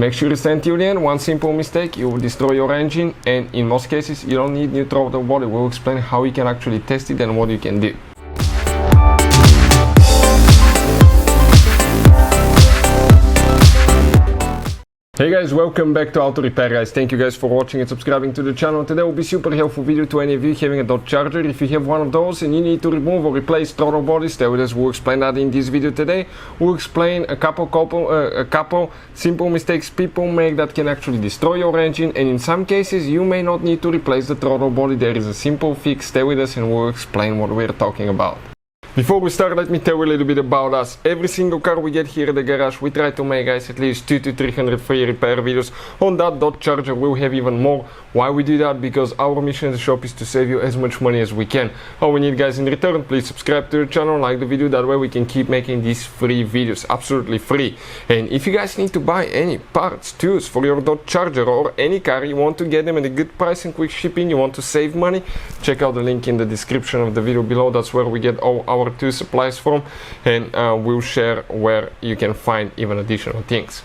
Make sure you stand till the end. One simple mistake, you will destroy your engine, and in most cases you don't need new throttle body. We'll explain how you can actually test it and what you can do. Hey guys, welcome back to Auto Repair guys. Thank you guys for watching and subscribing to the channel. Today will be super helpful video to any of you having a Dodge Charger. If you have one of those and you need to remove or replace throttle body, stay with us. We'll explain that in this video today. We'll explain a couple simple mistakes people make that can actually destroy your engine, and in some cases you may not need to replace the throttle body. There is a simple fix. Stay with us and we'll explain what we're talking about. Before we start, let me tell you a little bit about us. Every single car we get here at the garage, we try to make, guys, at least 200 to 300 free repair videos on that Dodge Charger. We'll have even more. Why we do that? Because our mission in the shop is to save you as much money as we can. All we need, guys, in return, please subscribe to the channel, like the video. That way we can keep making these free videos, absolutely free. And if you guys need to buy any parts, tools for your Dodge Charger or any car, you want to get them at a good price and quick shipping, you want to save money, check out the link in the description of the video below. That's where we get all our tool supplies from, and we'll share where you can find even additional things.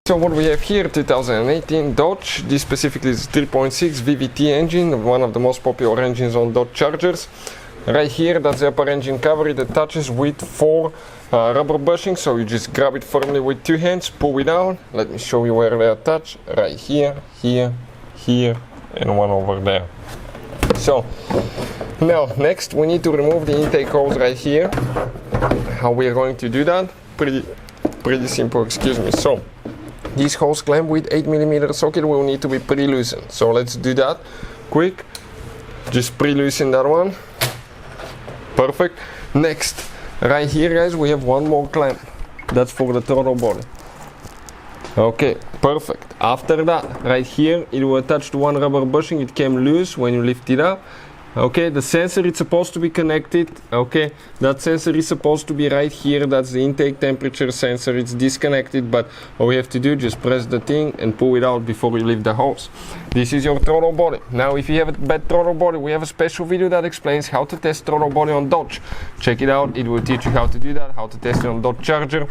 So what we have here, 2018 Dodge. This specifically is 3.6 VVT engine, one of the most popular engines on Dodge Chargers. Right here, that's the upper engine cover. It attaches with 4 rubber bushings, so you just grab it firmly with 2 hands, pull it down. Let me show you where they attach. Right here, here, here, and one over there. So now next we need to remove the intake holes right here. How we are going to do that? Pretty simple, excuse me. So these holes clamp with 8mm socket will need to be pre-loosened. So let's do that quick. Just pre-loosen that one. Perfect. Next, right here, guys, we have one more clamp. That's for the throttle body. Okay, perfect. After that, right here, it will attach to one rubber bushing. It came loose when you lift it up. Okay, the sensor is supposed to be connected. Okay, that sensor is supposed to be right here. That's the intake temperature sensor. It's disconnected, but all we have to do, just press the thing and pull it out before you lift the hose. This is your throttle body. Now, if you have a bad throttle body, we have a special video that explains how to test throttle body on Dodge. Check it out. It will teach you how to do that, how to test it on Dodge Charger.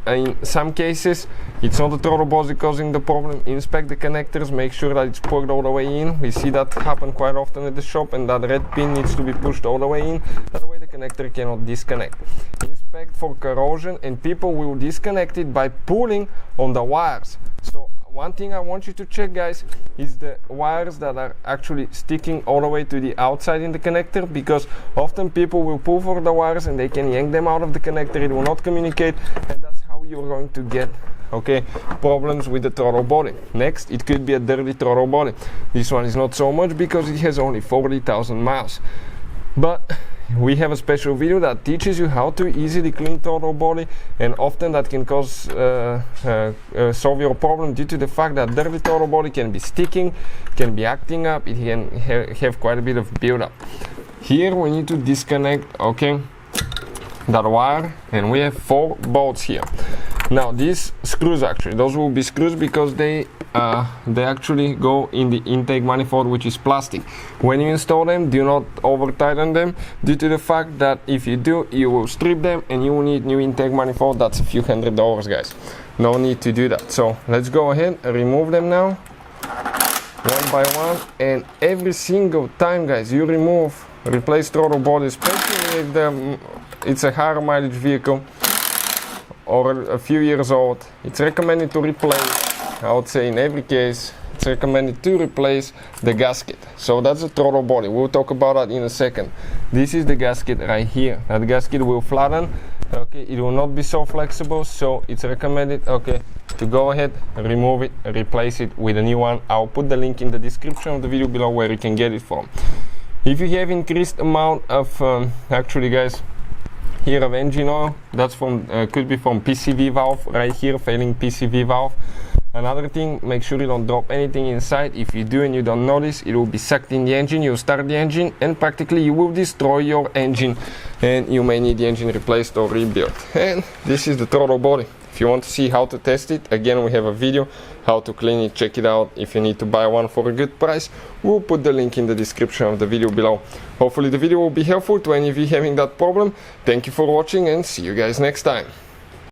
In some cases, it's not the throttle body causing the problem. Inspect the connectors, make sure that it's plugged all the way in. We see that happen quite often at the shop, and that red pin needs to be pushed all the way in. That way the connector cannot disconnect. Inspect for corrosion, and people will disconnect it by pulling on the wires. So one thing I want you to check, guys, is the wires that are actually sticking all the way to the outside in the connector, because often people will pull for the wires and they can yank them out of the connector. It will not communicate, and that's how you're going to get problems with the throttle body. Next, it could be a dirty throttle body. This one is not so much because it has only 40,000 miles. But we have a special video that teaches you how to easily clean throttle body, and often that can cause solve your problem due to the fact that dirty throttle body can be sticking, can be acting up, it can have quite a bit of buildup. Here we need to disconnect, that wire, and we have 4 bolts here. Now these screws, actually, those will be screws because they actually go in the intake manifold, which is plastic. When you install them, do not over tighten them, due to the fact that if you do, you will strip them and you will need new intake manifold. That's a few $100s, guys. No need to do that. So let's go ahead and remove them now, one by one. And every single time, guys, you replace throttle body, especially if it's a higher mileage vehicle or a few years old, it's recommended to replace, I would say in every case, it's recommended to replace the gasket. So that's the throttle body. We'll talk about that in a second. This is the gasket right here. That gasket will flatten. It will not be so flexible, so it's recommended, to go ahead, remove it, replace it with a new one. I'll put the link in the description of the video below where you can get it from. If you have increased amount of, actually, guys, here of engine oil, that's from could be from PCV valve right here, failing PCV valve. Another thing, make sure you don't drop anything inside. If you do and you don't notice, it will be sucked in the engine. You'll start the engine and practically you will destroy your engine, and you may need the engine replaced or rebuilt. And this is the throttle body. If you want to see how to test it, again, we have a video how to clean it. Check it out. If you need to buy one for a good price, we'll put the link in the description of the video below. Hopefully the video will be helpful to any of you having that problem. Thank you for watching and see you guys next time.